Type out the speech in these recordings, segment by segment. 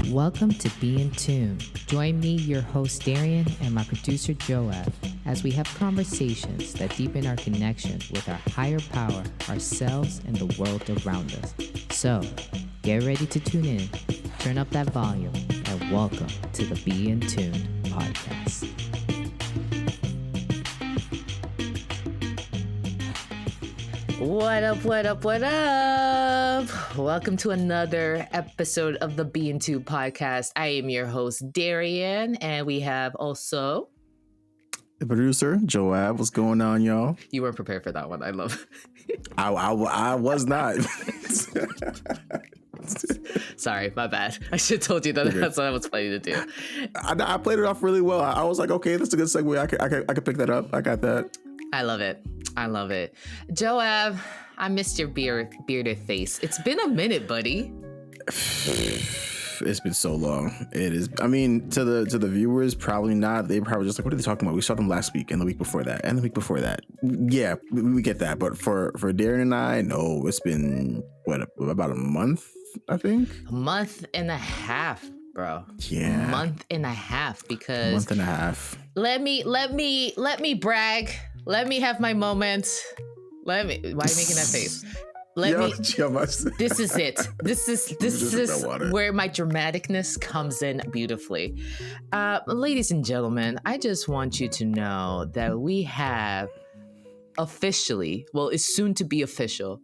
Welcome to Be in Tune. Join me, your host Darian, and my producer Joab, as we have conversations that deepen our connection with our higher power, ourselves, and the world around us. So, get ready to tune in, turn up that volume, and welcome to the Be in Tune podcast. What up, what up, what up? Welcome to another episode of the Be in Tune podcast. I am your host, Darian, and we have also... the producer, Joab. What's going on, y'all? You weren't prepared for that one. I love it. I was not. Sorry, my bad. I should have told you that that's what I was planning to do. I played it off really well. I was like, okay, that's a good segue. I could pick that up. I got that. I love it. I love it. Joab, I missed your bearded face. It's been a minute, buddy. It's been so long. It is. I mean, to the viewers, probably not. They probably just like, what are they talking about? We saw them last week and the week before that and the week before that. Yeah, we get that. But for Darren and I, no, it's been about a month, I think. A month and a half, bro. Yeah. Month and a half because. Month and a half. Let me brag. Let me have my moment. Why are you making that face? This is it. This is where my dramaticness comes in beautifully. Ladies and gentlemen, I just want you to know that we have officially, well, it's soon to be official,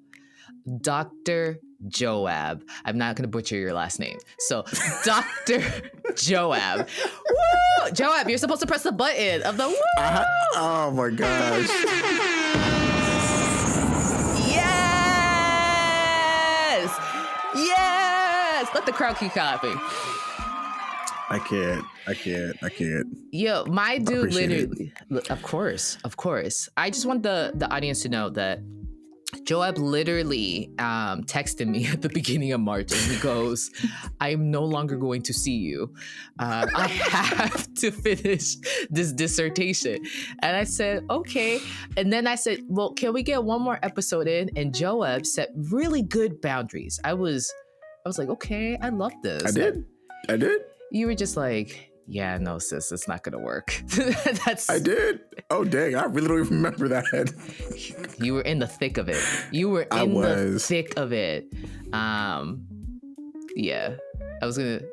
Dr. Joab. I'm not going to butcher your last name. So, Dr. Joab. Woo! Joab, you're supposed to press the button of the woo! Oh my gosh. Yes! Let the crowd keep clapping. I can't. Yo, my dude literally, of course. I just want the audience to know that Joab literally texted me at the beginning of March and he goes, I am no longer going to see you. I have to finish this dissertation. And I said, okay. And then I said, well, can we get one more episode in? And Joab set really good boundaries. I was like, okay, I love this. I did. You were just like, yeah, no, sis, it's not gonna work. I did. Oh, dang! I really don't even remember that. You were in the thick of it. The thick of it. Yeah.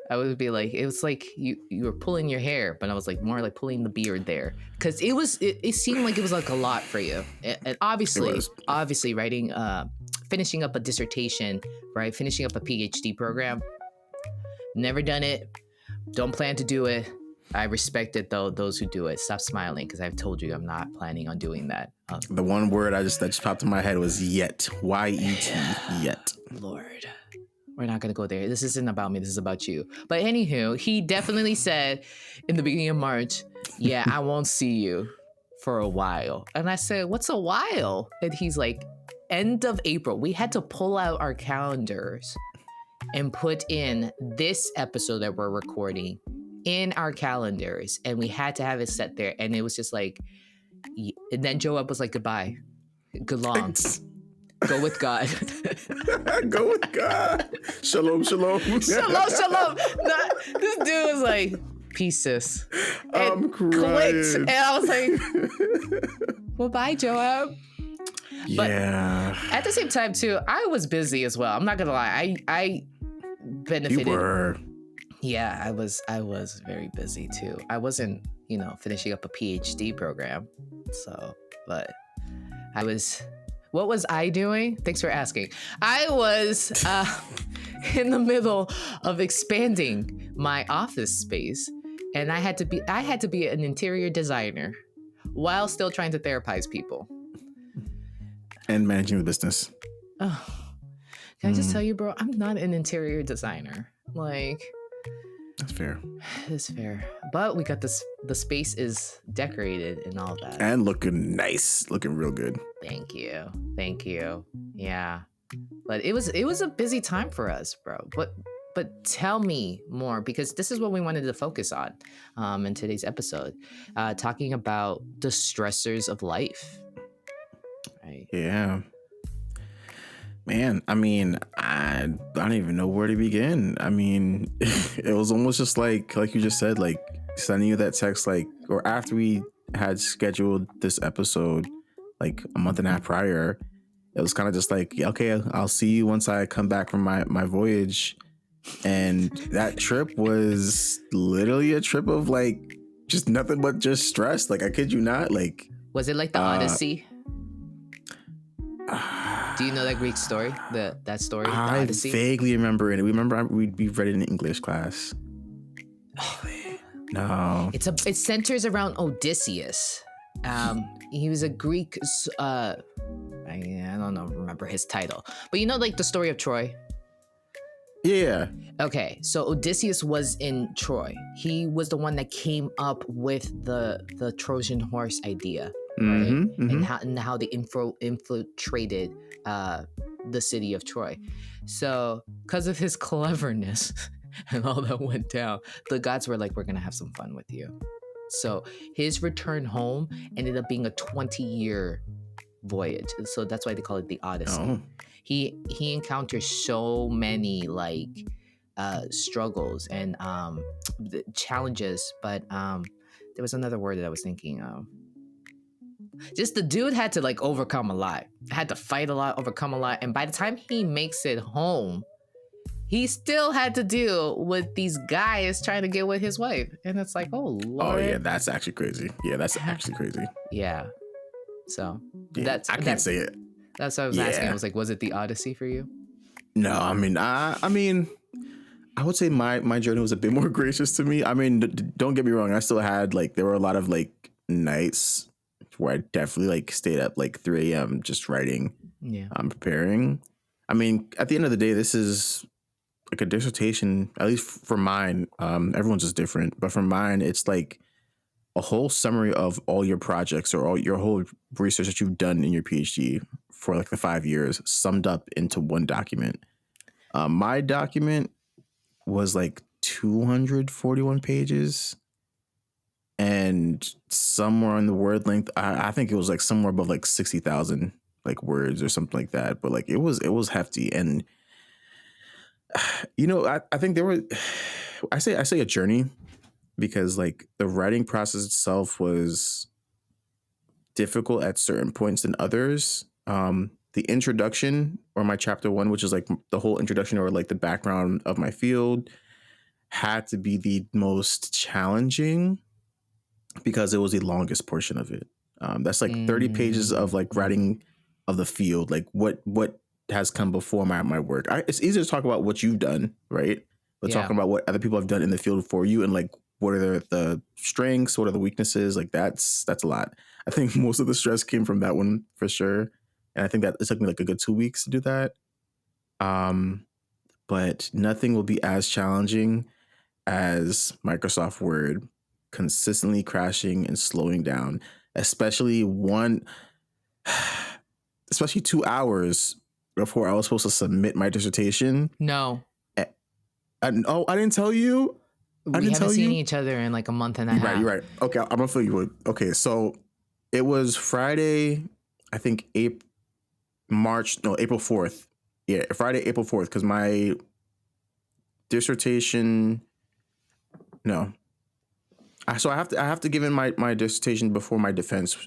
I would be like, it was like you were pulling your hair, but I was like more like pulling the beard there, because it seemed like it was like a lot for you, and obviously writing, finishing up a dissertation, right? Finishing up a PhD program. Never done it. Don't plan to do it. I respect it though. Those who do it, stop smiling, because I've told you I'm not planning on doing that. The one word that just popped in my head was yet. Y-E-T, yet. Lord, we're not gonna go there. This isn't about me. This is about you. But anywho, he definitely said in the beginning of March, yeah, I won't see you for a while. And I said, what's a while? And he's like, end of April. We had to pull out our calendars and put in this episode that we're recording in our calendars, and we had to have it set there. And it was just like, and then Joab was like, goodbye, good long, go with God. Go with God. Shalom. Shalom. This dude was like, peace, sis. I'm crying. Clicked. And I was like, well, bye, Joab. But yeah. At the same time, too, I was busy as well. I'm not gonna lie. I benefited. You were. Yeah, I was very busy too. I wasn't, finishing up a PhD program. So, but what was I doing? Thanks for asking. I was in the middle of expanding my office space, and I had to be an interior designer while still trying to therapize people. And managing the business. Oh, can I just tell you, bro? I'm not an interior designer. Like, that's fair. It's fair, but we got this. The space is decorated and all that, and looking nice, looking real good. Thank you. Yeah, but it was a busy time for us, bro. But tell me more, because this is what we wanted to focus on in today's episode, talking about the stressors of life. Right. Yeah. Man, I mean, I don't even know where to begin. I mean, it was almost just like you just said, like sending you that text, like, or after we had scheduled this episode, like a month and a half prior, it was kind of just like, okay, I'll see you once I come back from my voyage. And that trip was literally a trip of like just nothing but just stress. Like, I kid you not. Like, was it like the Odyssey? Do you know that Greek story? That story, the Odyssey? I vaguely remember it. We read it in English class. Oh man, no. It centers around Odysseus. He was a Greek. I don't know, remember his title, but you know, like the story of Troy. Yeah. Okay, so Odysseus was in Troy. He was the one that came up with the Trojan horse idea, right? And how they infiltrated the city of Troy. So, because of his cleverness and all that went down, the gods were like, "We're gonna have some fun with you." So his return home ended up being a 20-year voyage. So that's why they call it the Odyssey. Oh. He encounters so many like struggles and challenges, but there was another word that I was thinking of. Just the dude had to like overcome a lot, had to fight a lot, overcome a lot, and by the time he makes it home, he still had to deal with these guys trying to get with his wife, and it's like, oh Lord. Oh yeah, that's actually crazy. Yeah, that's actually crazy. Yeah. So yeah, I can't say it. That's what I was asking. I was like, was it the Odyssey for you? No, I mean, I would say my journey was a bit more gracious to me. I mean, don't get me wrong. I still had like, there were a lot of like nights where I definitely like stayed up like 3 a.m. just writing. Yeah. Preparing. I mean, at the end of the day, this is like a dissertation, at least for mine. Everyone's just different, but for mine, it's like a whole summary of all your projects or all your whole research that you've done in your PhD for like the 5 years summed up into one document. My document was like 241 pages, and somewhere on the word length, I think it was like somewhere above like 60,000 like words or something like that. But like it was hefty, and you know, I think there were, I say a journey, because like the writing process itself was difficult at certain points than others. The introduction, or my chapter 1, which is like the whole introduction or like the background of my field, had to be the most challenging because it was the longest portion of it. That's like 30 pages of like writing of the field, like what has come before my work. It's easy to talk about what you've done, right? But talking about what other people have done in the field for you, and like what are the strengths, what are the weaknesses, like that's a lot. I think most of the stress came from that one for sure. And I think that it took me like a good 2 weeks to do that. But nothing will be as challenging as Microsoft Word consistently crashing and slowing down, especially 2 hours before I was supposed to submit my dissertation. No. I didn't tell you. We haven't seen each other in like a month and a half. You're right. Okay, I'm gonna fill you in. Okay, so it was Friday, I think April 4th. Yeah, Friday, April 4th, because my dissertation. No. So I have to give in my dissertation before my defense,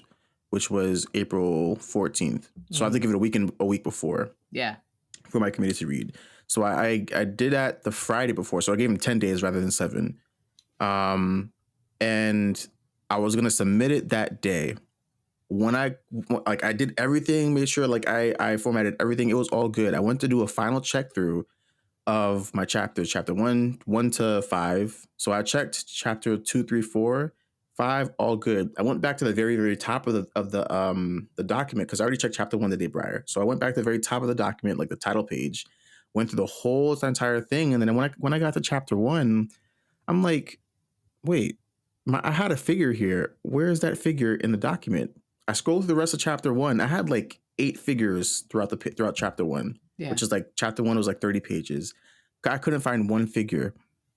which was April 14th. So I have to give it a week before. Yeah. For my committee to read. So I did that the Friday before. So I gave him 10 days rather than 7. And I was gonna submit it that day. When I did everything, made sure like I formatted everything. It was all good. I went to do a final check through of my chapter 1 to 5. So I checked chapter 2, 3, 4, 5, all good. I went back to the very, very top of the document, because I already checked chapter 1 the day prior. So I went back to the very top of the document, like the title page, went through the whole entire thing, and then when I got to chapter 1, I'm like, wait, I had a figure here. Where is that figure in the document? I scrolled through the rest of chapter 1. I had like 8 figures throughout chapter 1, which is like chapter 1 was like 30 pages. I couldn't find one figure,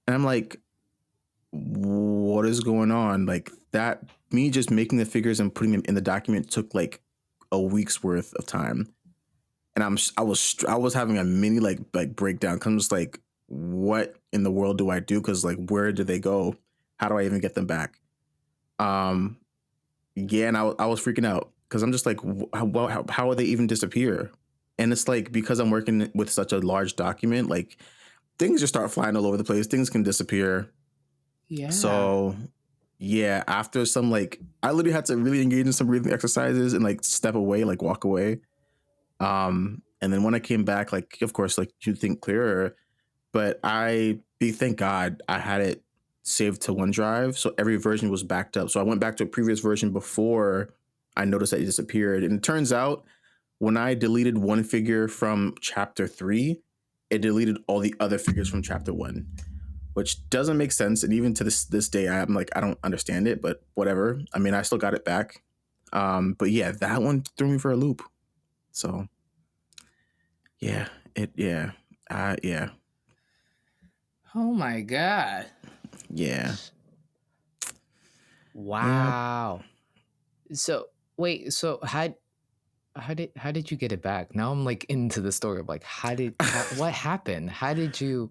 and I'm like, what is going on? Like that, me just making the figures and putting them in the document took like a week's worth of time. and I was having a mini like breakdown. Cause I'm just like, what in the world do I do? Cause like, where did they go? How do I even get them back? Yeah, and I was freaking out because I'm just like, how would they even disappear? And it's like, because I'm working with such a large document, like things just start flying all over the place. Things can disappear. Yeah. So yeah, after some like, I literally had to really engage in some breathing exercises and like step away, like walk away. And then when I came back, like, of course, like you think clearer, but thank God I had it saved to OneDrive. So every version was backed up. So I went back to a previous version before I noticed that it disappeared. And it turns out when I deleted one figure from chapter 3, it deleted all the other figures from chapter 1, which doesn't make sense. And even to this day, I'm like, I don't understand it, but whatever. I mean, I still got it back. But yeah, that one threw me for a loop. So yeah, yeah. Oh my God. Yeah. Wow. Yeah. So wait, so how did you get it back? Now I'm like into the story of like what happened? How did you?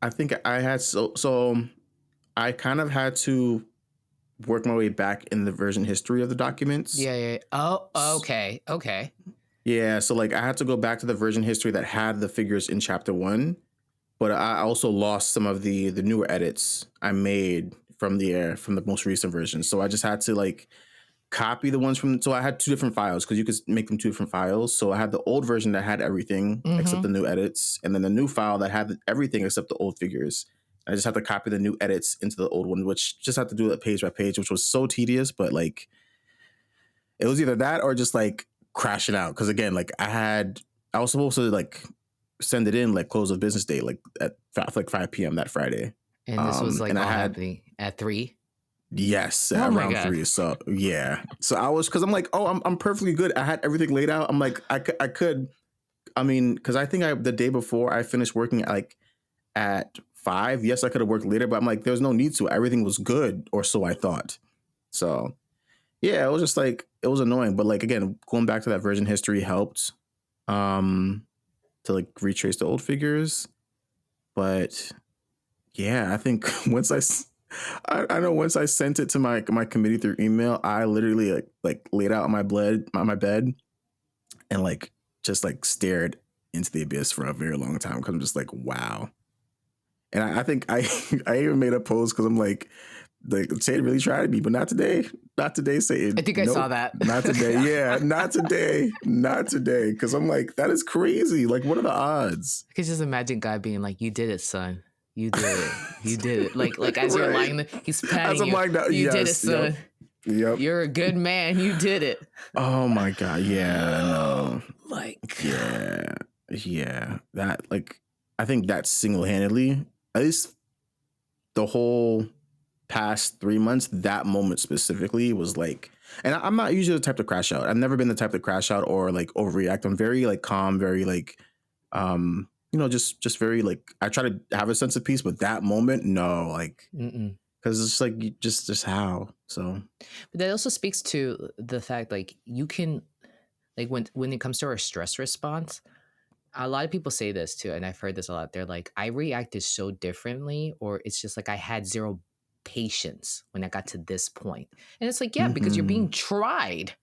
I think I had so I kind of had to work my way back in the version history of the documents. Yeah. Oh, okay. Yeah, so like I had to go back to the version history that had the figures in chapter 1, but I also lost some of the newer edits I made from the most recent version. So I just had to like copy the ones so I had two different files because you could make them two different files. So I had the old version that had everything except the new edits, and then the new file that had everything except the old figures. I just had to copy the new edits into the old one, which just had to do it page by page, which was so tedious, but like it was either that or just like crashing out. Cause again, like I was supposed to like send it in like close of business day, like at 5 p.m. that Friday. And this was like all happening at 3? Yes, around 3. So yeah. So I was, cause I'm like, oh, I'm perfectly good. I had everything laid out. I'm like, I could, I mean, cause I think the day before I finished working at 5. Yes, I could have worked later, but I'm like, there's no need to. Everything was good, or so I thought. So yeah, it was just like, it was annoying. But like, again, going back to that version history helped to like retrace the old figures. But yeah, I think once I know once I sent it to my committee through email, I literally like laid out on my bed and like just like stared into the abyss for a very long time because I'm just like, wow. And I think I even made a post because I'm like Satan really tried me, but not today. Not today, Satan. I think I saw that. Not today. Yeah, not today. Not today. Because I'm like, that is crazy. Like, what are the odds? I could just imagine God being like, "You did it, son. You did it. You did it." Like as you're lying, he's patting you. Like that, you did it, son. Yep. You're a good man. You did it. Oh my God. Yeah. No. Like. Yeah. That like, I think that single-handedly, at least the whole past 3 months, that moment specifically was like, and I'm not usually the type to crash out. I've never been the type to crash out or like overreact. I'm very like calm, very like, just very like, I try to have a sense of peace, but that moment, no, like, because it's like, just how, so. But that also speaks to the fact, like, you can, like, when it comes to our stress response, a lot of people say this too, and I've heard this a lot. They're like, I reacted so differently, or it's just like I had zero patience when I got to this point. And it's like, yeah, because you're being tried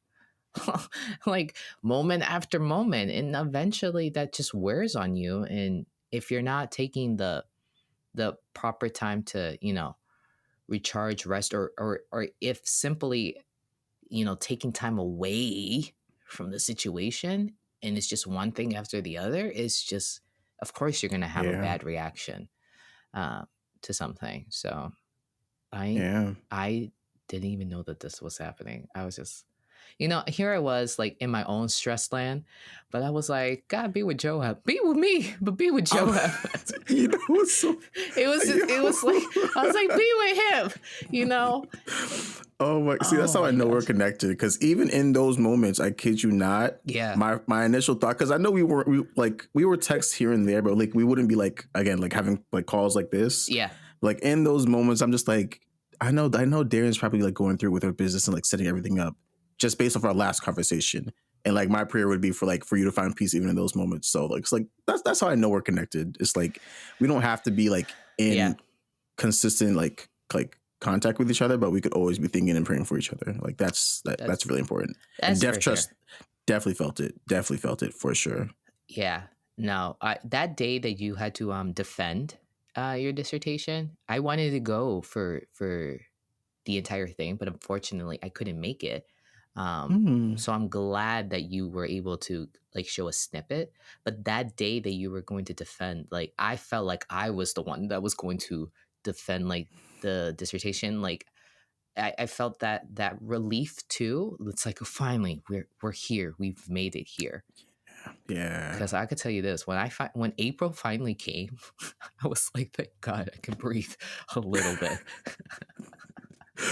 like moment after moment, and eventually that just wears on you. And if you're not taking the proper time to, recharge, rest, or if simply, taking time away from the situation, and it's just one thing after the other, it's just, of course you're going to have a bad reaction to something. So I didn't even know that this was happening. I was just, here I was like in my own stress land, but I was like, God, be with Joab, be with me, but be with Joab. It was like, I was like, be with him, Oh my! See, that's how I know we're connected. Because even in those moments, I kid you not. Yeah. My initial thought, because I know we were texts here and there, but like we wouldn't be like, again, like having like calls like this. Yeah. Like in those moments, I'm just like, I know Darren's probably like going through with her business and like setting everything up, just based off our last conversation. And like my prayer would be for you to find peace even in those moments. So like, it's like, that's how I know we're connected. It's like, we don't have to be like in consistent, like contact with each other, but we could always be thinking and praying for each other. Like that's really important. That's and for trust, sure. Definitely felt it for sure. Yeah. No, that day that you had to defend your dissertation, I wanted to go for the entire thing, but unfortunately I couldn't make it. So I'm glad that you were able to like show a snippet. But that day that you were going to defend, like I felt like I was the one that was going to defend like the dissertation. Like I felt that relief too. It's like finally we're here. We've made it here. Yeah. Because I could tell you this: when April finally came, I was like, "Thank God, I can breathe a little bit."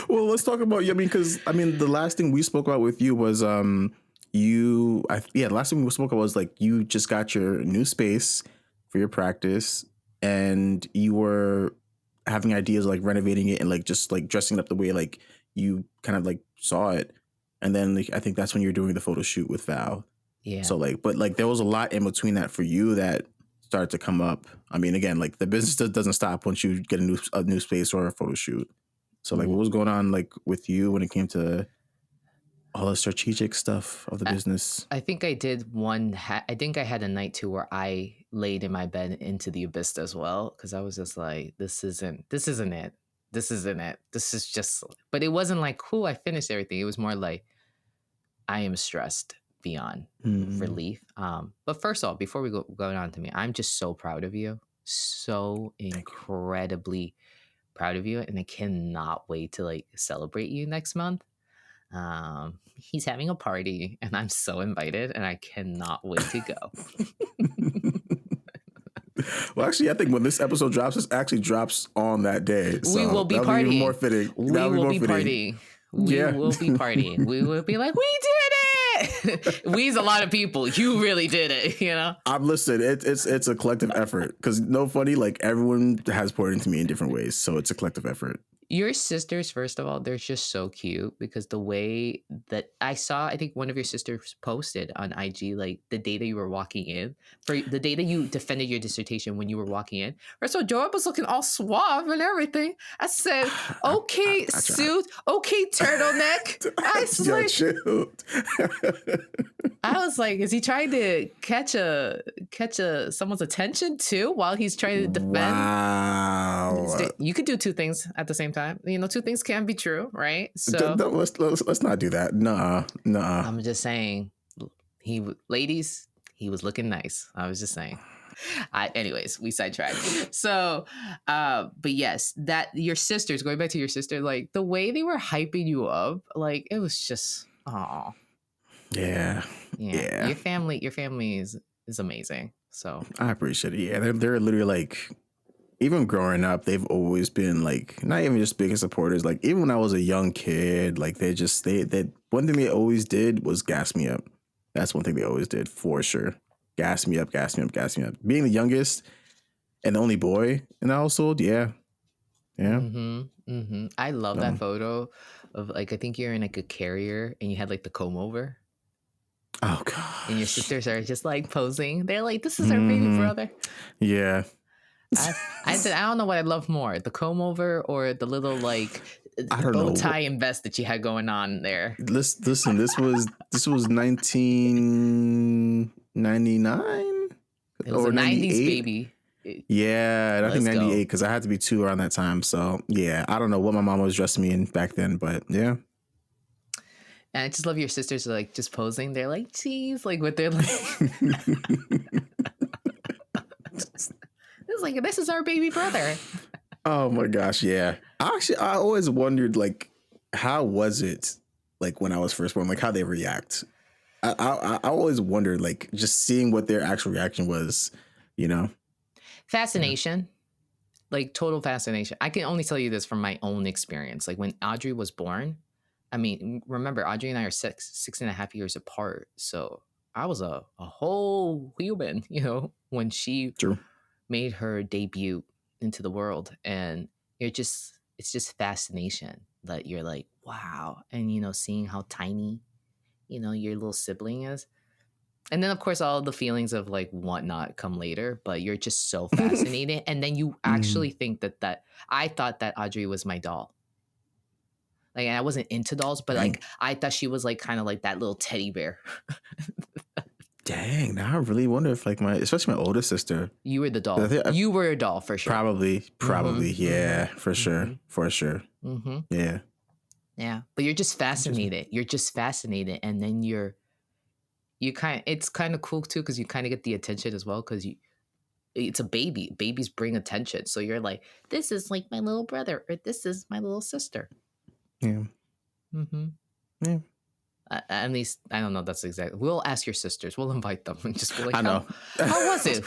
Well, let's talk about because the last thing we spoke about with you was the last thing we spoke about was like you just got your new space for your practice, and you were having ideas like renovating it and like just like dressing it up the way like you kind of like saw it, and then like, I think that's when you're doing the photo shoot with Val. Yeah. So like, but like there was a lot in between that for you that started to come up. I mean, again, like the business doesn't stop once you get a new space or a photo shoot. So like, what was going on like with you when it came to all the strategic stuff of the business? I think I did I think I had a night too where I laid in my bed into the abyss as well, because I was just like, this isn't it. This is just. But it wasn't like, cool, I finished everything. It was more like, I am stressed beyond relief. But first of all, before we go on to me, I'm just so proud of you. So incredibly proud of you. And I cannot wait to like celebrate you next month. He's having a party and I'm so invited and I cannot wait to go. Well, actually, I think when this episode drops, it actually drops on that day. So we will be partying. Be even more fitting. We will be partying. We will be partying. We will be like, we did it. We's a lot of people. You really did it, you know? I'm listening. It's a collective effort because no funny, like everyone has poured into me in different ways. So it's a collective effort. Your sisters, first of all, they're just so cute because the way that I saw, I think one of your sisters posted on IG, like the day that you were walking in, for the day that you defended your dissertation when you were walking in. First of all, Joab was looking all suave and everything. I said, okay, suit, okay, turtleneck. I was like, is he trying to catch someone's attention too while he's trying to defend? Wow. You could do two things at the same time. You know, two things can be true, right? So let's not do that. Nuh-uh. I'm just saying, ladies, he was looking nice. I was just saying. Anyways, we sidetracked. So, but yes, that your sisters, going back to your sister, like the way they were hyping you up, like it was just, oh, yeah. Your family is amazing. So I appreciate it. Yeah, they're literally like, even growing up, they've always been like, not even just biggest supporters. Like even when I was a young kid, like they one thing they always did was gas me up. That's one thing they always did for sure. Gas me up. Being the youngest and the only boy in the household, yeah. I love that photo of like, I think you're in like a carrier and you had like the comb over. Oh god. And your sisters are just like posing. They're like, this is our baby brother. Yeah. I said, I don't know what I love more, the comb over or the little like bow tie and vest that you had going on there. Listen, this was 1999. It was a 90s baby. Yeah, I think 98 because I had to be 2 around that time. So yeah, I don't know what my mom was dressing me in back then, but yeah. And I just love your sisters are like just posing. They're like, geez, like with their like. It's like, this is our baby brother. Oh my gosh, yeah. Actually, I always wondered, like, how was it, like, when I was first born, like, how they react. I always wondered, like, just seeing what their actual reaction was, you know? Fascination. Like, total fascination. I can only tell you this from my own experience. Like, when Audrey was born, I mean, remember, Audrey and I are 6.5 years apart. So I was a whole human, you know, when she made her debut into the world. And it's just fascination that you're like, wow. And, you know, seeing how tiny your little sibling is. And then, of course, all the feelings of like whatnot come later, but you're just so fascinated. And then you actually think that I thought that Audrey was my doll. Like, I wasn't into dolls, but like, I thought she was like kind of like that little teddy bear. Dang, now I really wonder if like especially my older sister. You were the doll. You were a doll for sure. Probably, yeah, for sure. Mm-hmm. Yeah. Yeah, but you're just fascinated. You're just fascinated, and then it's kind of cool too because you kind of get the attention as well because it's a baby. Babies bring attention, so you're like, this is like my little brother, or this is my little sister. Yeah. Mm-hmm. Yeah. At least I don't know. That's exactly. We'll ask your sisters. We'll invite them and just be like, I know. How was it?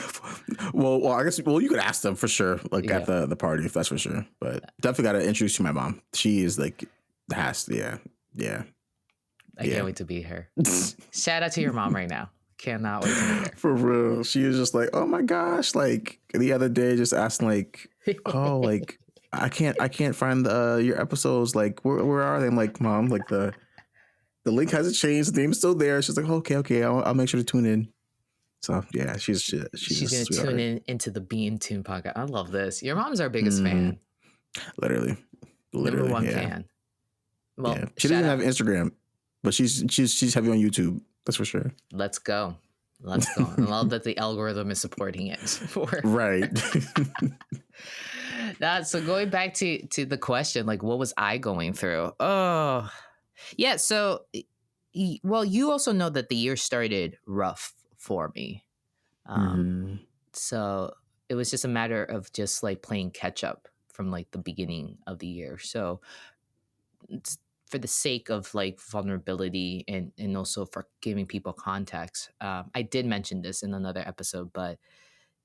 well, I guess. Well, you could ask them for sure, like at the party, if that's for sure. But definitely got to introduce you to my mom. She is like yeah. I can't wait to meet her. Shout out to your mom right now. Cannot wait to meet her. For real. She is just like, oh my gosh, like the other day, just asking like, oh, like I can't find your episodes. Like, where are they? I'm like, Mom, like the link hasn't changed. The name's still there. She's like, okay, I'll make sure to tune in. So yeah, she's gonna tune in into the Be in Tune podcast. I love this. Your mom's our biggest fan. Literally, number one fan. Well, yeah. She doesn't have Instagram, but she's heavy on YouTube. That's for sure. Let's go. I love that the algorithm is supporting it. Right. So going back to the question, like, what was I going through? Oh, yeah. So, well, you also know that the year started rough for me. So it was just a matter of just like playing catch up from like the beginning of the year. So for the sake of like vulnerability and also for giving people context, I did mention this in another episode, but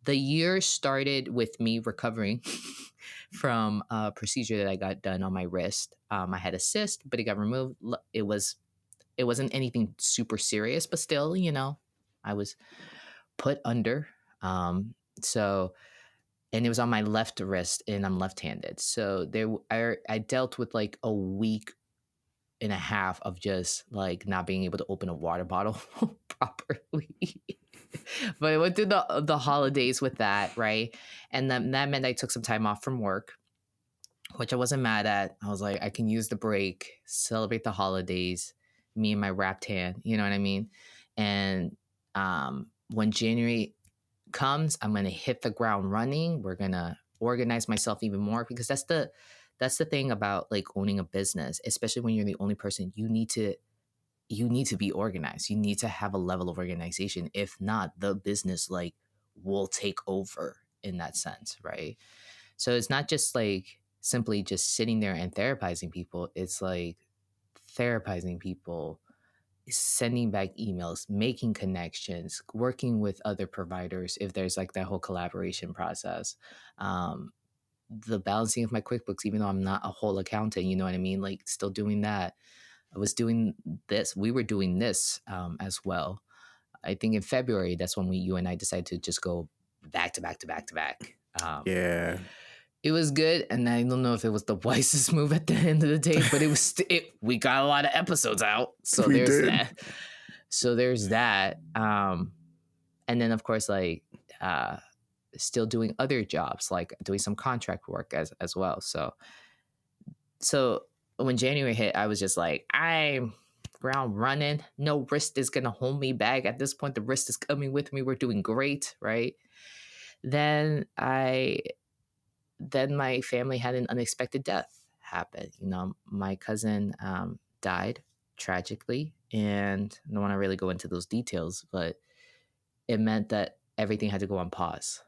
the year started with me recovering from a procedure that I got done on my wrist. I had a cyst, but it got removed. It wasn't anything super serious, but still, I was put under. And it was on my left wrist, and I'm left-handed. So I dealt with like a week and a half of just like not being able to open a water bottle properly. But I went through the holidays with that, right? And that meant I took some time off from work, which I wasn't mad at. I was like, I can use the break, celebrate the holidays, me and my wrapped hand, you know what I mean? And when January comes, I'm going to hit the ground running. We're going to organize myself even more, because that's the thing about like owning a business, especially when you're the only person. You need to be organized. You need to have a level of organization. If not, the business like will take over in that sense, right? So it's not just like simply just sitting there and therapizing people. It's like therapizing people, sending back emails, making connections, working with other providers if there's like that whole collaboration process. The balancing of my QuickBooks, even though I'm not a whole accountant, you know what I mean? Like still doing that. I was doing this. We were doing this as well. I think in February, that's when you and I decided to just go back to back to back to back. Yeah. It was good, and I don't know if it was the wisest move at the end of the day, but it was. We got a lot of episodes out, so there's that. And then of course, like still doing other jobs, like doing some contract work as well. So when January hit, I was just like, I'm ground running. No wrist is gonna hold me back at this point. The wrist is coming with me. We're doing great, right? Then my family had an unexpected death happen. My cousin died tragically, and I don't want to really go into those details, but it meant that everything had to go on pause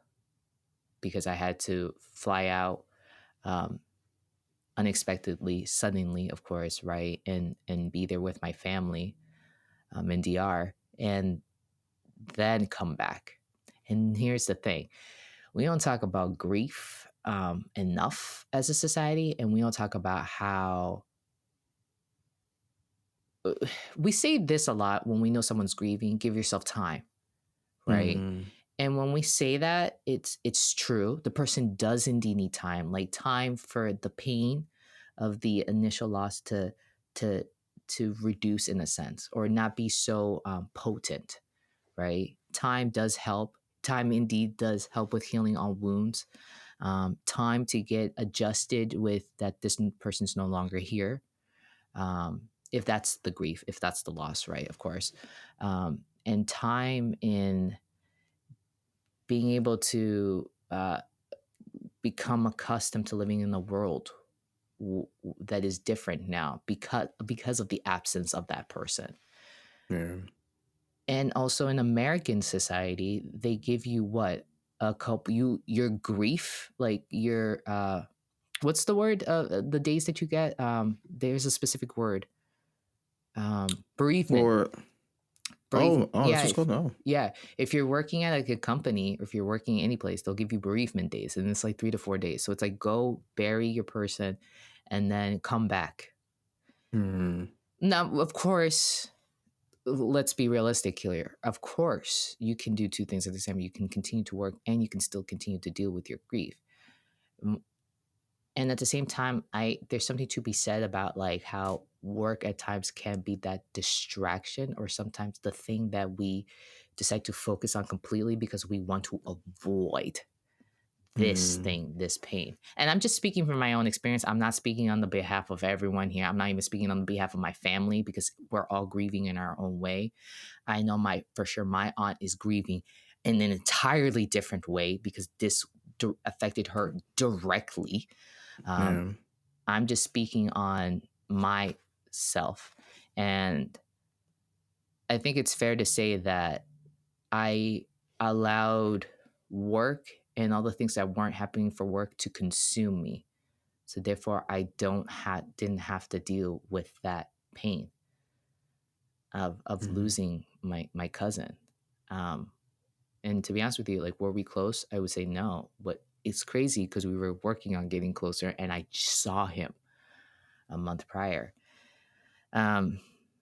because I had to fly out unexpectedly, suddenly, of course, right, and be there with my family in DR, and then come back. And here's the thing: we don't talk about grief enough as a society, and we don't talk about how we say this a lot when we know someone's grieving. Give yourself time, right? And when we say that, it's true. The person does indeed need time, like time for the pain of the initial loss to to reduce in a sense, or not be so potent, right? Time does help. Time indeed does help with healing all wounds. Time to get adjusted with that this person's no longer here. If that's the grief, if that's the loss, right? Of course. And time in being able to become accustomed to living in a world that is different now because of the absence of that person. Yeah. And also in American society, they give you what, a couple, your grief, like your what's the word, the days that you get, there's a specific word, bereavement. Or that's Yeah, what's called now. yeah, if you're working at like a company, or if you're working any place, they'll give you bereavement days, and it's like 3 to 4 days. So it's like, go bury your person and then come back. Now, of course, let's be realistic here. Of course, you can do two things at the same time. You can continue to work, and you can still continue to deal with your grief. And at the same time, there's something to be said about like how work at times can be that distraction, or sometimes the thing that we decide to focus on completely because we want to avoid this thing, this pain. And I'm just speaking from my own experience. I'm not speaking on the behalf of everyone here. I'm not even speaking on behalf of my family, because we're all grieving in our own way. I know for sure my aunt is grieving in an entirely different way, because this affected her directly. I'm just speaking on myself. And I think it's fair to say that I allowed work and all the things that weren't happening for work to consume me. So therefore, I didn't have to deal with that pain of losing my cousin. And to be honest with you, like, were we close? I would say no. But it's crazy because we were working on getting closer, and I saw him a month prior.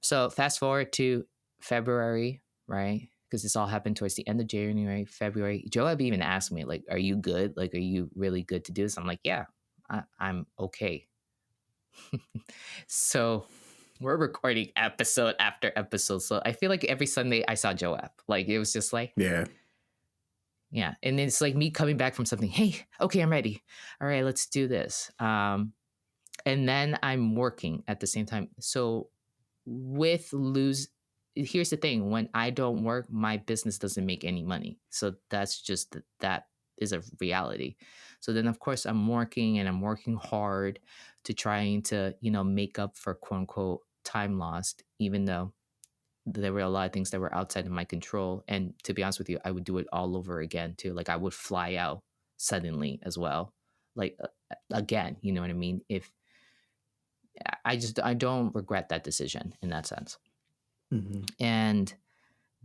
So fast forward to February, right? Because this all happened towards the end of January, February. Joab even asked me, like, are you good? Like, are you really good to do this? I'm like, yeah, I'm okay. So we're recording episode after episode. So I feel like every Sunday I saw Joab. Like, it was just like, yeah. And it's like me coming back from something. Hey, okay, I'm ready. All right, let's do this. And then I'm working at the same time. So here's the thing: when I don't work, my business doesn't make any money. So that's just that is a reality. So then of course I'm working, and I'm working hard to trying to make up for quote unquote time lost, even though there were a lot of things that were outside of my control. And to be honest with you, I would do it all over again too. Like, I would fly out suddenly as well, like again, you know what I mean? If I don't regret that decision in that sense. And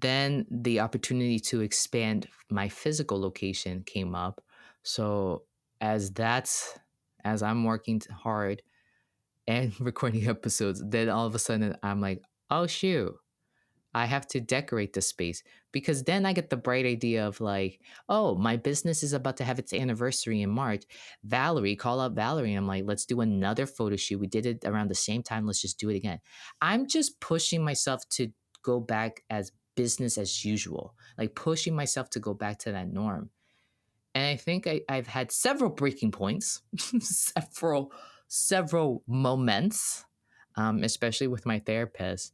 then the opportunity to expand my physical location came up. So as I'm working hard and recording episodes, then all of a sudden I'm like, oh shoot, I have to decorate the space. Because then I get the bright idea of like, oh, my business is about to have its anniversary in March. Call up Valerie. I'm like, let's do another photo shoot. We did it around the same time. Let's just do it again. I'm just pushing myself to go back as business as usual, like pushing myself to go back to that norm. And I think I've had several breaking points, several moments, especially with my therapist.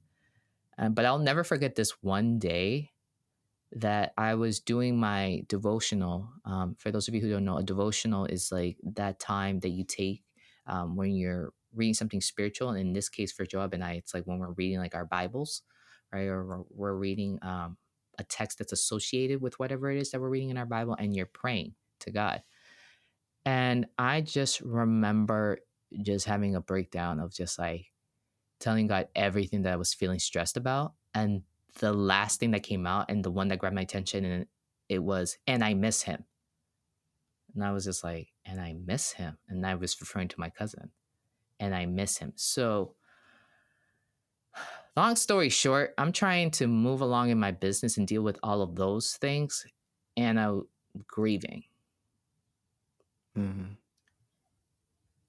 But I'll never forget this one day that I was doing my devotional. For those of you who don't know, a devotional is like that time that you take when you're reading something spiritual. And in this case, for Joab and I, it's like when we're reading like our Bibles, right? Or we're reading a text that's associated with whatever it is that we're reading in our Bible, and you're praying to God. And I just remember just having a breakdown of just like telling God everything that I was feeling stressed about. And the last thing that came out, and the one that grabbed my attention, and it was, and I miss him. And I was just like, and I miss him. And I was referring to my cousin, and I miss him. So long story short, I'm trying to move along in my business and deal with all of those things. And I'm grieving.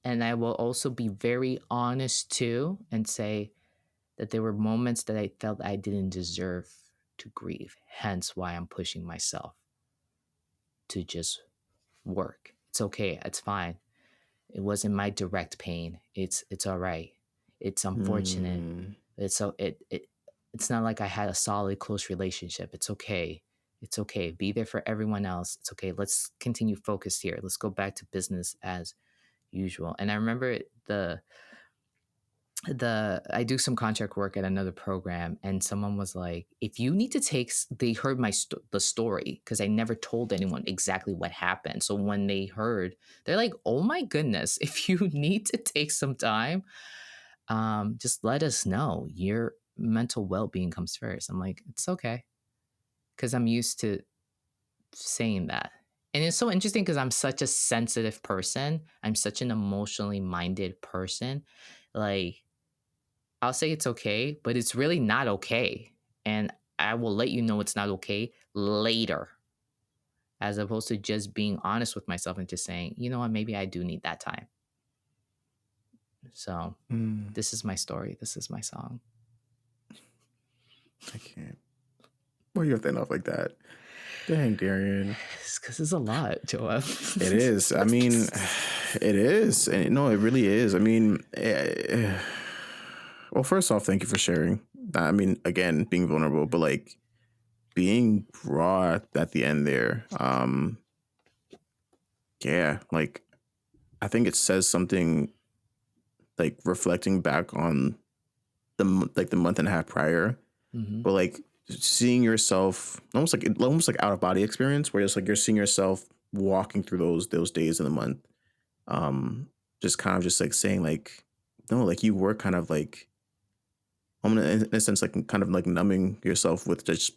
And I will also be very honest too and say, that there were moments that I felt I didn't deserve to grieve. Hence why I'm pushing myself to just work. It's okay. It's fine. It wasn't my direct pain. It's all right. It's unfortunate. Mm. It's not like I had a solid close relationship. It's okay. It's okay. Be there for everyone else. It's okay. Let's continue focused here. Let's go back to business as usual. And I remember the I do some contract work at another program, and someone was like, if you need to take they heard the story, because I never told anyone exactly what happened. So when they heard, they're like, oh my goodness, if you need to take some time, just let us know. Your mental well-being comes first. I'm like, it's okay, because I'm used to saying that. And it's so interesting because I'm such a sensitive person. I'm such an emotionally minded person. Like, I'll say it's okay, but it's really not okay. And I will let you know it's not okay later, as opposed to just being honest with myself and just saying, you know what, maybe I do need that time. So this is my story. This is my song. I can't. Why you have to end off like that? Dang, Darian. It's because it's a lot, Joel. It is. I mean, it is. And no, it really is. I mean, well, first off, thank you for sharing. I mean, again, being vulnerable, but like being raw at the end there. Yeah, like I think it says something, like reflecting back on the month and a half prior, but like seeing yourself almost like out of body experience, where it's like you're seeing yourself walking through those days in the month, just kind of just like saying like, no, like you were kind of like, in a sense, like kind of like numbing yourself with just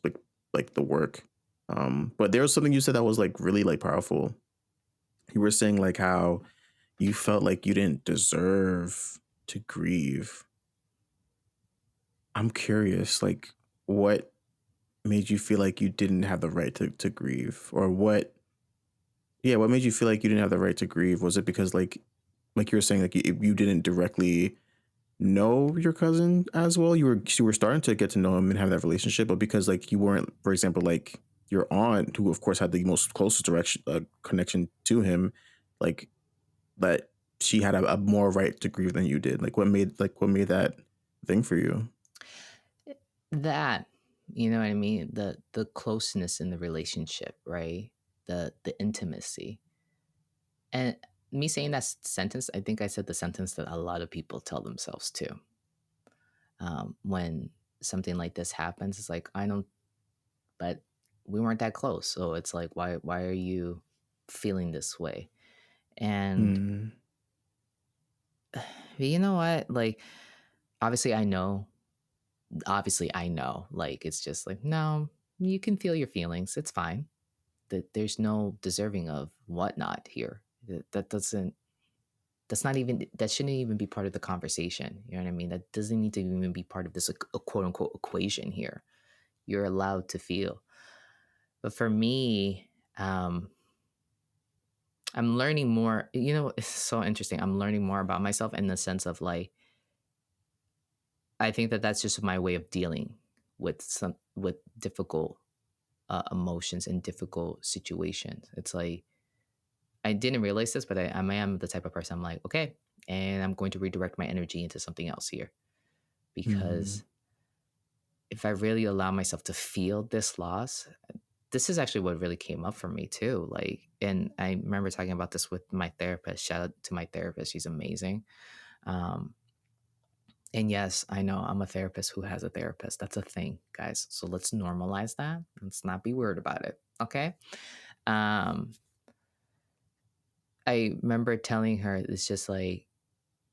like the work. But there was something you said that was like really like powerful. You were saying like how you felt like you didn't deserve to grieve. I'm curious, like what made you feel like you didn't have the right to grieve, or what made you feel like you didn't have the right to grieve? Was it because like you were saying, like you didn't directly know your cousin as well? You were starting to get to know him and have that relationship, but because like you weren't, for example, like your aunt, who of course had the most closest direction connection to him, like that she had a more right to grieve than you did. Like what made that thing for you? That, you know what I mean? The closeness in the relationship, right? The intimacy. And me saying that sentence, I think I said the sentence that a lot of people tell themselves too. When something like this happens, it's like, I don't, but we weren't that close. So it's like, why are you feeling this way? And you know what? Like, obviously I know, like, it's just like, no, you can feel your feelings. It's fine. That there's no deserving of whatnot here. That doesn't, that's not even, that shouldn't even be part of the conversation. You know what I mean? That doesn't need to even be part of this quote unquote equation here. You're allowed to feel. But for me, I'm learning more. You know, it's so interesting. I'm learning more about myself in the sense of like, I think that that's just my way of dealing with difficult emotions and difficult situations. It's like, I didn't realize this, but I am the type of person, I'm like, okay, and I'm going to redirect my energy into something else here. Because if I really allow myself to feel this loss, this is actually what really came up for me too. Like, and I remember talking about this with my therapist. Shout out to my therapist. She's amazing. And yes, I know I'm a therapist who has a therapist. That's a thing, guys. So let's normalize that. Let's not be weird about it. Okay. I remember telling her, it's just like,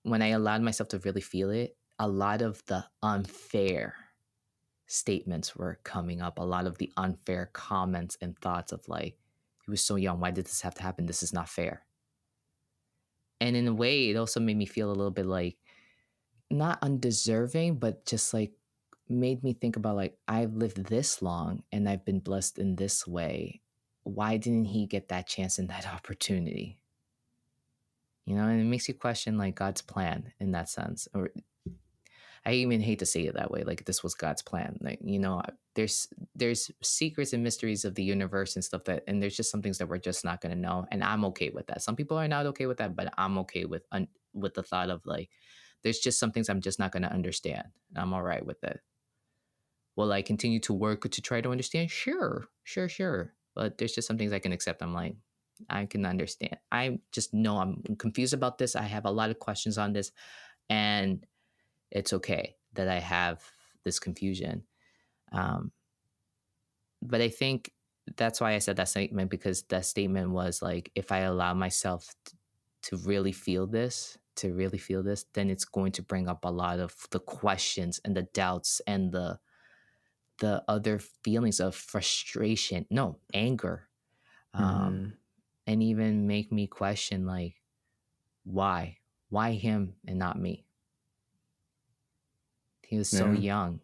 when I allowed myself to really feel it, a lot of the unfair statements were coming up, a lot of the unfair comments and thoughts of like, he was so young. Why did this have to happen? This is not fair. And in a way, it also made me feel a little bit like, not undeserving, but just like made me think about like, I've lived this long and I've been blessed in this way. Why didn't he get that chance and that opportunity? You know, and it makes you question like God's plan in that sense. Or I even hate to say it that way. Like this was God's plan. Like, there's secrets and mysteries of the universe and stuff and there's just some things that we're just not going to know. And I'm okay with that. Some people are not okay with that, but I'm okay with the thought of like, there's just some things I'm just not going to understand. I'm all right with it. Will I continue to work to try to understand? Sure. But there's just some things I can accept. I'm like, I can understand. I just know I'm confused about this. I have a lot of questions on this, and it's okay that I have this confusion. But I think that's why I said that statement, because that statement was like, if I allow myself to really feel this, then it's going to bring up a lot of the questions and the doubts and the other feelings of frustration, no, anger, and even make me question like, why him and not me? He was so young.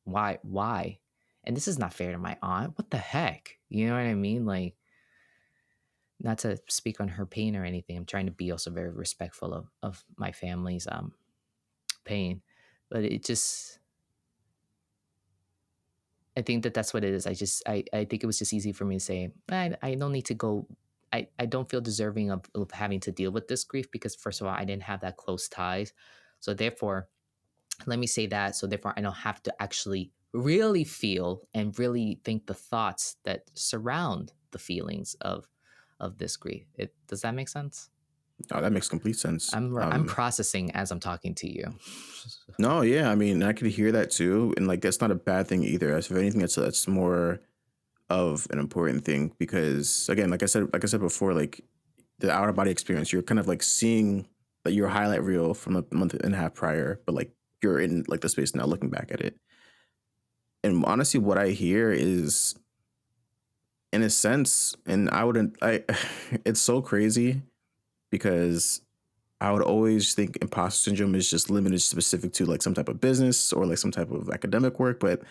Why? And this is not fair to my aunt. What the heck? You know what I mean? Like, not to speak on her pain or anything. I'm trying to be also very respectful of my family's pain, but it just, I think that's what it is. I think it was just easy for me to say, I don't need to go. I don't feel deserving of having to deal with this grief because, first of all, I didn't have that close ties. So therefore, let me say that. So therefore, I don't have to actually really feel and really think the thoughts that surround the feelings of this grief. Does that make sense? Oh, that makes complete sense. I'm processing as I'm talking to you. No, yeah, I mean, I could hear that too, and like that's not a bad thing either. As if anything, that's more of an important thing because, again, like I said before, like the out of body experience, you're kind of like seeing like your highlight reel from a month and a half prior, but like you're in like the space now, looking back at it. And honestly, what I hear is, in a sense, and it's so crazy because I would always think imposter syndrome is just limited specific to like some type of business or like some type of academic work, but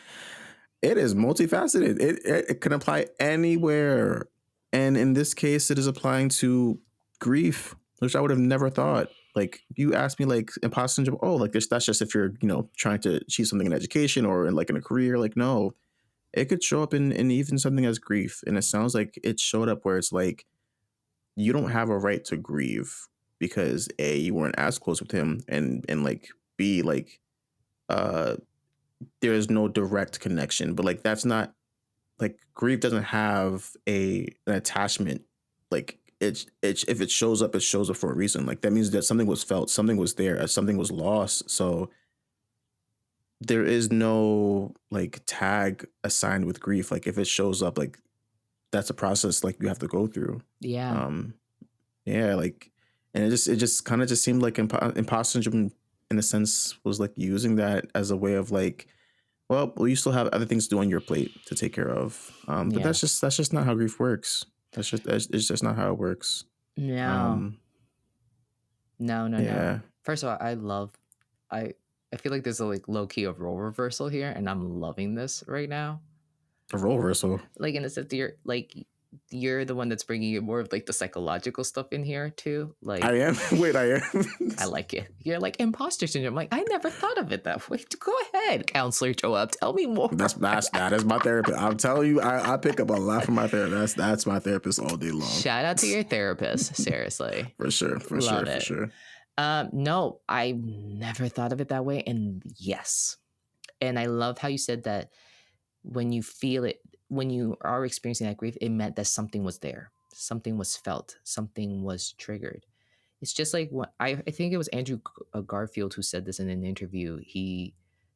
it is multifaceted. It can apply anywhere. And in this case, it is applying to grief, which I would have never thought. Like you asked me like imposter syndrome, oh, like that's just if you're, trying to achieve something in education or in like in a career. Like, no, it could show up in even something as grief. And it sounds like it showed up where it's like, you don't have a right to grieve because A, you weren't as close with him, and like B, like there is no direct connection. But like that's not like grief doesn't have an attachment. Like it's if it shows up for a reason. Like that means that something was felt, something was there, something was lost. So there is no like tag assigned with grief. Like if it shows up, like that's a process like you have to go through. Yeah. Yeah, like, and it just kind of just seemed like imposter syndrome in a sense was like using that as a way of like, well, you still have other things to do on your plate to take care of. But that's just not how grief works. It's just not how it works. No. Yeah. First of all, I feel like there's a like low key of role reversal here, and I'm loving this right now. A role reversal. Like in a sense, you're the one that's bringing in more of like the psychological stuff in here too. Like I am. Wait, I am. I like it. You're like imposter syndrome. Like I never thought of it that way. Go ahead, counselor Joab. Tell me more. That is my therapist. I'm telling you, I pick up a lot from my therapist. That's my therapist all day long. Shout out to your therapist. Seriously. For sure. No, I never thought of it that way. And yes. And I love how you said that when you feel it, when you are experiencing that grief, it meant that something was there. Something was felt. Something was triggered. It's just like what I think it was Andrew Garfield who said this in an interview. He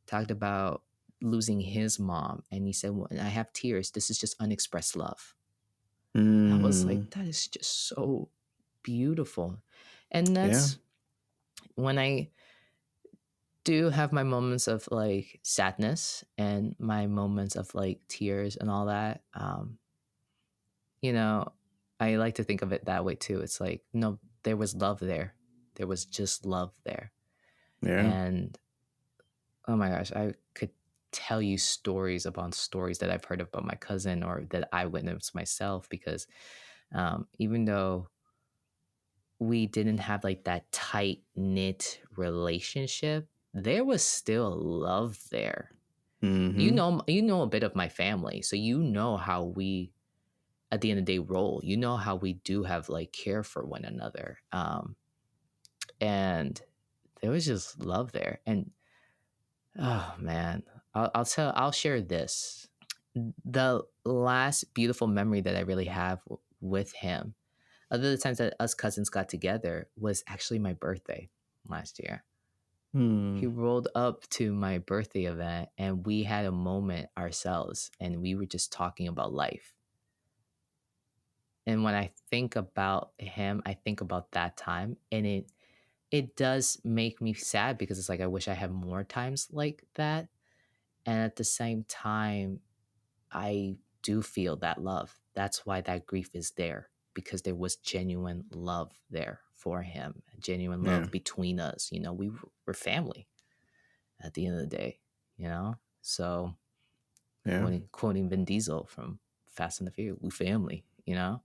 talked about losing his mom. And he said, when I have tears, this is just unexpressed love. I was like, that is just so beautiful. And that's when I do have my moments of like sadness and my moments of like tears and all that. I like to think of it that way too. It's like, no, there was love there. There was just love there. Yeah. And oh my gosh, I could tell you stories upon stories that I've heard about my cousin or that I witnessed myself because even though we didn't have like that tight knit relationship, there was still love there. Mm-hmm. You know a bit of my family, so you know how we at the end of the day roll. You know how we do have like care for one another. And there was just love there. And oh man, I'll share this. The last beautiful memory that I really have with him, other the times that us cousins got together, was actually my birthday last year. He rolled up to my birthday event and we had a moment ourselves and we were just talking about life. And when I think about him, I think about that time, and it does make me sad because it's like I wish I had more times like that. And at the same time, I do feel that love. That's why that grief is there, because there was genuine love there for him, genuine love between us. You know, we were family at the end of the day, you know? So quoting Vin Diesel from Fast and the Furious, we family, you know?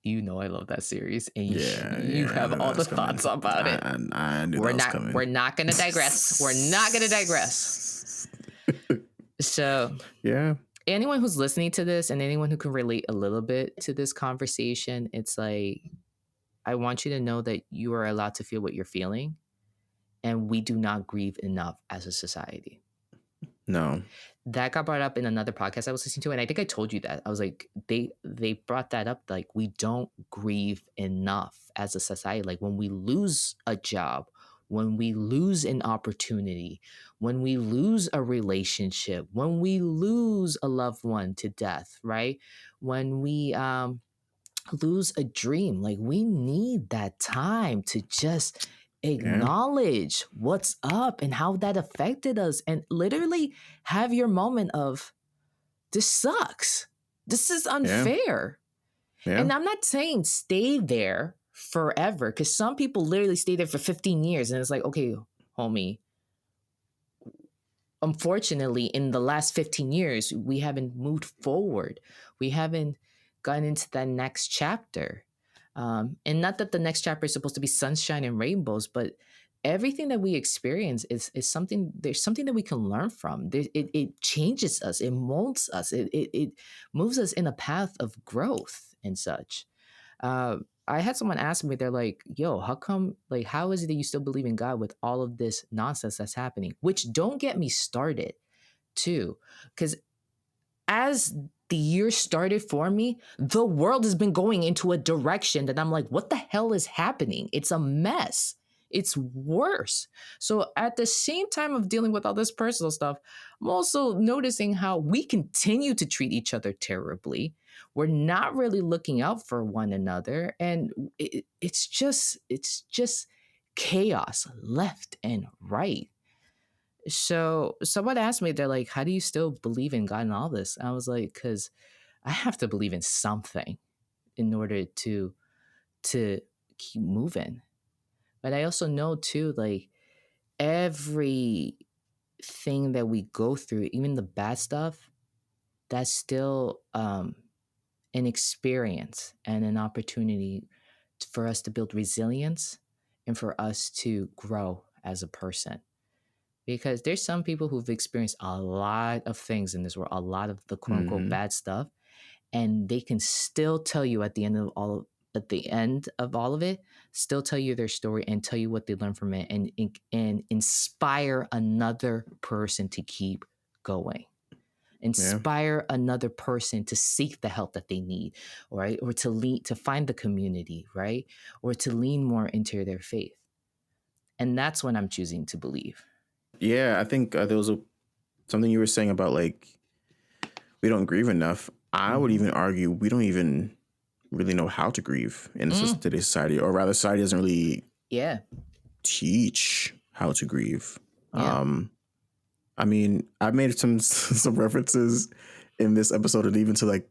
You know I love that series, and you have all the thoughts about it. I knew that was coming. We're not going to digress. We're not going to digress. So, yeah. Anyone who's listening to this and anyone who can relate a little bit to this conversation, it's like, I want you to know that you are allowed to feel what you're feeling, and we do not grieve enough as a society. No. That got brought up in another podcast I was listening to, and I think I told you that. I was like, they brought that up, like, we don't grieve enough as a society. Like, when we lose a job, when we lose an opportunity, when we lose a relationship, when we lose a loved one to death, right? When we lose a dream, like, we need that time to just acknowledge what's up and how that affected us, and literally have your moment of, this sucks, this is unfair. And I'm not saying stay there forever, because some people literally stay there for 15 years and it's like, okay, homie, unfortunately in the last 15 years we haven't moved forward, we haven't gotten into that next chapter. And not that the next chapter is supposed to be sunshine and rainbows, but everything that we experience is something, there's something that we can learn from. It changes us, it molds us, it moves us in a path of growth and such. I had someone ask me, they're like, yo, how come, like, how is it that you still believe in God with all of this nonsense that's happening? Which, don't get me started too, because as the year started for me, the world has been going into a direction that I'm like, what the hell is happening? It's a mess. It's worse. So at the same time of dealing with all this personal stuff, I'm also noticing how we continue to treat each other terribly. We're not really looking out for one another. And it's just chaos left and right. So someone asked me, they're like, how do you still believe in God and all this? And I was like, because I have to believe in something in order to keep moving. But I also know too, like, everything that we go through, even the bad stuff, that's still an experience and an opportunity for us to build resilience and for us to grow as a person. Because there's some people who've experienced a lot of things in this world, a lot of the quote unquote bad stuff, and they can still tell you at the end of all of it, still tell you their story and tell you what they learned from it, and inspire another person to keep going. Inspire another person to seek the help that they need, right? Or to find the community, right? Or to lean more into their faith. And that's when I'm choosing to believe. Yeah, I think there was something you were saying about, like, we don't grieve enough. I would even argue we don't even really know how to grieve in today's society, or rather, society doesn't really teach how to grieve. I mean, I made some references in this episode and even to, like,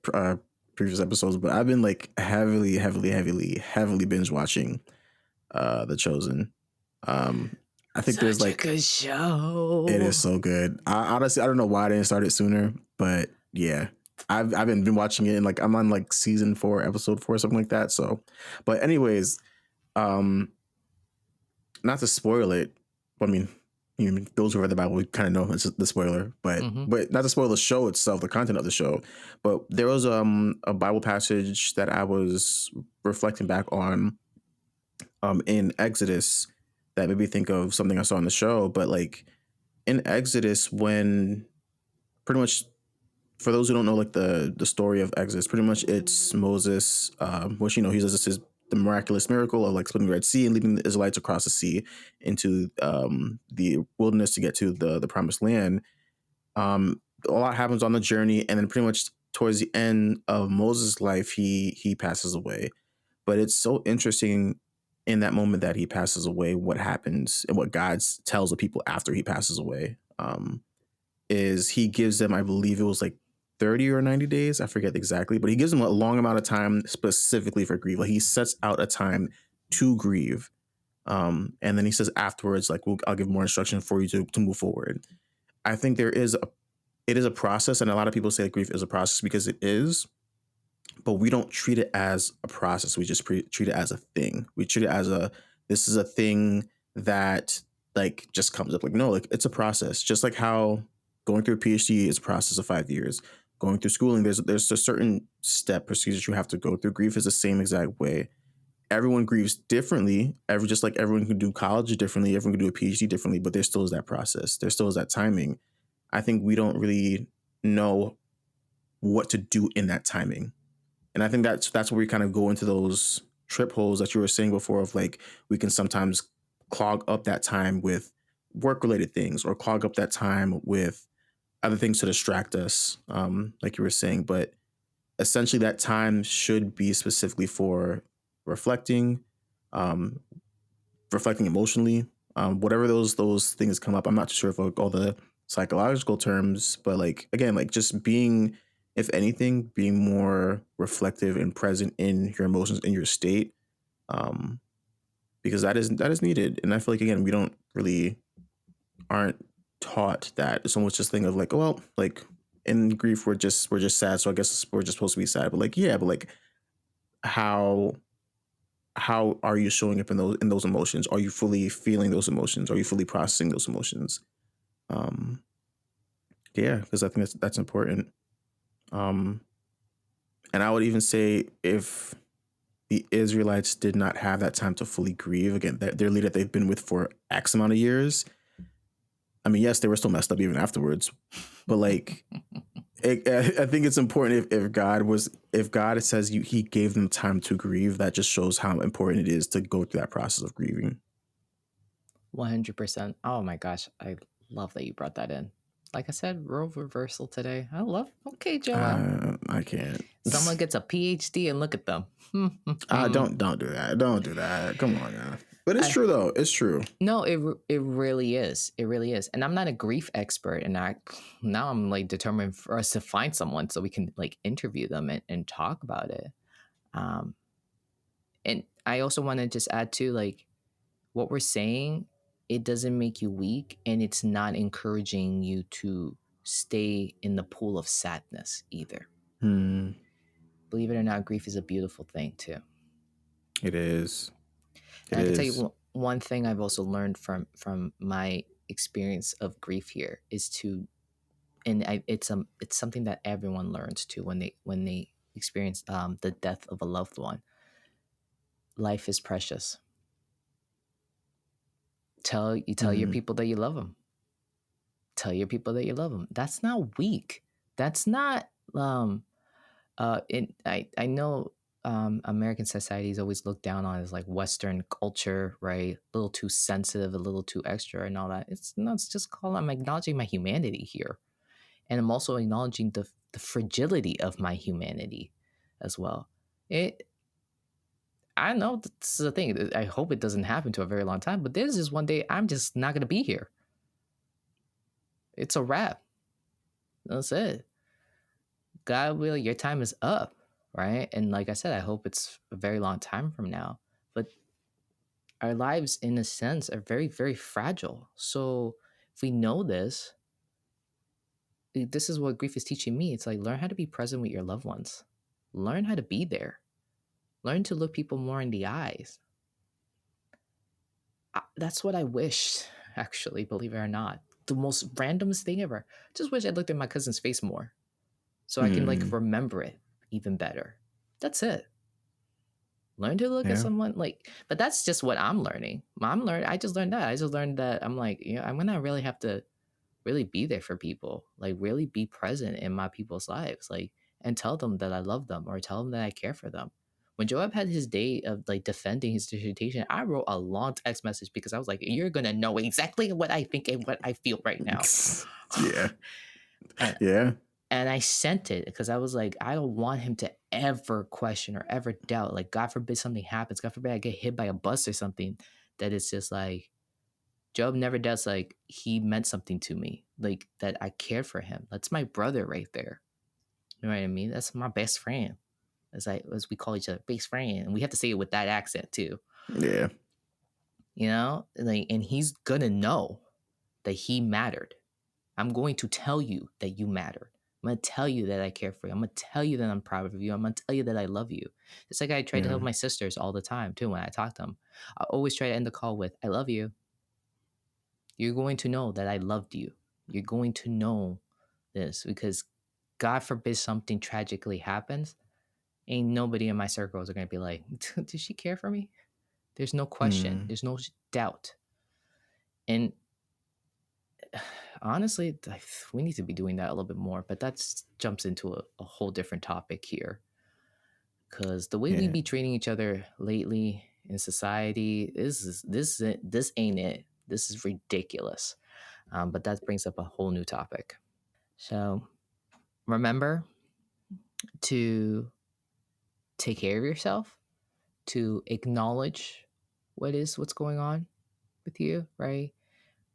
previous episodes, but I've been, like, heavily binge watching The Chosen. I think there's, like, a good show. It is so good. Honestly, I don't know why I didn't start it sooner, but yeah, I've been watching it, and, like, I'm on, like, season 4, episode 4, something like that. So, but anyways, not to spoil it. I mean, those who read the Bible, we kind of know it's the spoiler, but not to spoil the show itself, the content of the show. But there was a Bible passage that I was reflecting back on in Exodus that made me think of something I saw in the show. But like in Exodus, when pretty much, for those who don't know, like the story of Exodus, pretty much it's Moses, which he does the miraculous miracle of like splitting the Red Sea and leading the Israelites across the sea into the wilderness to get to the promised land. A lot happens on the journey, and then pretty much towards the end of Moses' life, he passes away. But it's so interesting in that moment that he passes away, what happens and what God tells the people after he passes away. Is he gives them, I believe it was like 30 or 90 days. I forget exactly, but he gives them a long amount of time specifically for grief. Like he sets out a time to grieve. And then he says afterwards, like, I'll give more instruction for you to move forward. I think it is a process. And a lot of people say that grief is a process because it is, but we don't treat it as a process. We just treat it as a thing. We treat it as this is a thing that like just comes up. Like, no, like it's a process. Just like how going through a PhD is a process of 5 years. Going through schooling, there's a certain step procedures you have to go through. Grief is the same exact way. Everyone grieves differently. Just like everyone can do college differently, everyone can do a PhD differently, but there still is that process. There still is that timing. I think we don't really know what to do in that timing. And I think that's where we kind of go into those trip holes that you were saying before of like, we can sometimes clog up that time with work related things or clog up that time with other things to distract us, like you were saying. But essentially that time should be specifically for reflecting, um, reflecting emotionally, whatever those things come up. I'm not sure if all the psychological terms, but like, again, like just being, if anything, being more reflective and present in your emotions, in your state, because that is needed. And I feel like, again, we don't really aren't taught that. It's almost just thing of like, well, like in grief, we're just sad. So I guess we're just supposed to be sad. But like, yeah, but like how are you showing up in those emotions? Are you fully feeling those emotions? Are you fully processing those emotions? Um, yeah, because I think that's important. And I would even say if the Israelites did not have that time to fully grieve, again, their leader they've been with for X amount of years, I mean, yes, they were still messed up even afterwards, but like, I think it's important if God says he gave them time to grieve, that just shows how important it is to go through that process of grieving. 100%. Oh my gosh, I love that you brought that in. Like I said, role reversal today. I love. Okay, Joel. I can't. Someone gets a PhD and look at them. Don't do that. Don't do that. Come on now. But it's true though. It's true. No, it really is. It really is. And I'm not a grief expert, and now I'm like determined for us to find someone so we can like interview them and talk about it. And I also want to just add to like what we're saying. It doesn't make you weak, and it's not encouraging you to stay in the pool of sadness either. Believe it or not, grief is a beautiful thing too. It is. And I can tell you one thing I've also learned from my experience of grief here is to, and it's something that everyone learns too when they experience the death of a loved one. Life is precious. Tell your people that you love them. Tell your people that you love them. That's not weak. That's not I know American society is always looked down on as like Western culture, right? A little too sensitive, a little too extra, and all that. It's just called. I'm acknowledging my humanity here, and I'm also acknowledging the fragility of my humanity as well. I know this is a thing. I hope it doesn't happen to a very long time, but there's just one day I'm just not gonna be here. It's a wrap. That's it. God will, your time is up, right? And like I said, I hope it's a very long time from now. But our lives, in a sense, are very, very fragile. So if we know this is what grief is teaching me. It's like, learn how to be present with your loved ones. Learn how to be there. Learn to look people more in the eyes. That's what I wish, actually, believe it or not. The most randomest thing ever. Just wish I looked at my cousin's face more so I can like remember it even better. That's it. Learn to look at someone like, but that's just what I'm learning. I just learned that. I'm like, I'm gonna really have to really be there for people, like really be present in my people's lives, like, and tell them that I love them or tell them that I care for them. When Joab had his day of like defending his dissertation, I wrote a long text message because I was like, you're gonna know exactly what I think and what I feel right now. Yeah. And I sent it because I was like, I don't want him to ever question or ever doubt. Like, God forbid something happens. God forbid I get hit by a bus or something. That it's just like, Job never does. Like, he meant something to me. Like, that I cared for him. That's my brother right there. You know what I mean? That's my best friend. As we call each other, best friend. And we have to say it with that accent too. Yeah. You know? Like, and he's gonna know that he mattered. I'm going to tell you that you mattered. I'm going to tell you that I care for you. I'm going to tell you that I'm proud of you. I'm going to tell you that I love you. It's like I try to help my sisters all the time, too, when I talk to them. I always try to end the call with, I love you. You're going to know that I loved you. You're going to know this because God forbid something tragically happens. Ain't nobody in my circles are going to be like, does she care for me? There's no question. There's no doubt. And honestly, we need to be doing that a little bit more, but that jumps into a whole different topic here. Because the way we be treating each other lately in society, this ain't it. This is ridiculous. But that brings up a whole new topic. So remember to take care of yourself, to acknowledge what's going on with you, right?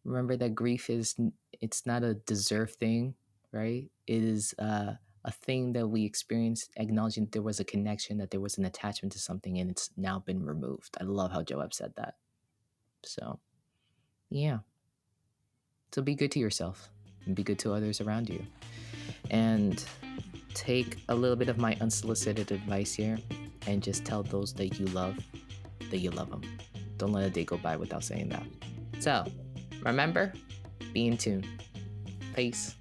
Remember that grief it's not a deserved thing, right? It is a thing that we experience, acknowledging that there was a connection, that there was an attachment to something, and it's now been removed. I love how Joab said that. So, yeah. So be good to yourself and be good to others around you. And take a little bit of my unsolicited advice here and just tell those that you love them. Don't let a day go by without saying that. So, remember, be in tune. Peace.